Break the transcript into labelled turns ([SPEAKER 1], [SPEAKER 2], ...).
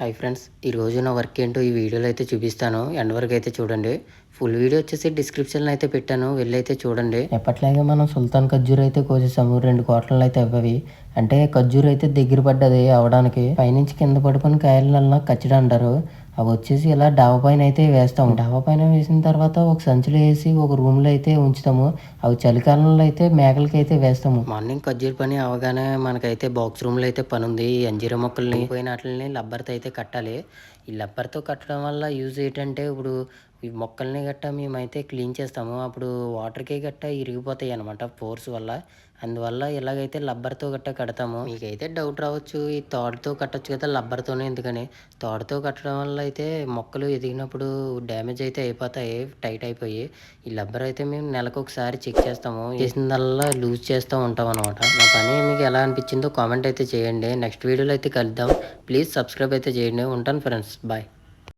[SPEAKER 1] Hi friends, ఈరోజు నా work ఏంటో ఈ వీడియోలో అయితే చూపిస్తాను. ఎండ్ వరకు అయితే చూడండి. ఫుల్ వీడియో వచ్చేసి డిస్క్రిప్షన్లో అయితే పెట్టాను, వెళ్ళైతే చూడండి. ఎప్పట్లాగే మనం సుల్తాన్ ఖర్జూర్ అయితే కోసేసాము. 2 కోట్లలో అయితే అవ్వవి. అంటే ఖర్జూర్ అయితే దగ్గర పడ్డది అవడానికి. పైనుంచి కింద పడుకొని కాయలన్నా కచ్చడం అంటారు. అవి వచ్చేసి ఇలా డాబా పైన అయితే వేస్తాము. డాబా పైన వేసిన తర్వాత ఒక సంచిలో వేసి ఒక రూమ్లో అయితే ఉంచుతాము. అవి చలికాలంలో అయితే మేకలకి అయితే వేస్తాము. మార్నింగ్ ఖర్జూర్ పని అవగానే మనకైతే బాక్స్ రూమ్లో అయితే పని ఉంది. ఈ అంజీర మొక్కల్ని పోయిన వాటిని లబ్బర్తో అయితే కట్టాలి. ఈ లబ్బర్తో కట్టడం వల్ల యూజ్ ఏంటంటే, ఇప్పుడు ఈ మొక్కల్ని గట్టా మేమైతే క్లీన్ చేస్తాము. అప్పుడు వాటర్కి గట్టా ఇరిగిపోతాయి అనమాట ఫోర్స్ వల్ల. అందువల్ల ఇలాగైతే లబ్బర్తో గట్టా కడతాము. మీకైతే డౌట్ రావచ్చు, ఈ తాడుతో కట్టొచ్చు కదా లబ్బర్తోనే ఎందుకని. తాడుతో కట్టడం వల్ల అయితే మొక్కలు ఎదిగినప్పుడు డ్యామేజ్ అయితే అయిపోతాయి, టైట్ అయిపోయి. ఈ లబ్బర్ అయితే మేము నెలకు ఒకసారి చెక్ చేస్తాము. చేసిందల్లా లూజ్ చేస్తూ ఉంటాం అనమాట. నా పని మీకు ఎలా అనిపించిందో కామెంట్ అయితే చేయండి. నెక్స్ట్ వీడియోలో అయితే కలుద్దాం. ప్లీజ్ సబ్స్క్రైబ్ అయితే చేయండి. ఉంటాను ఫ్రెండ్స్, బాయ్.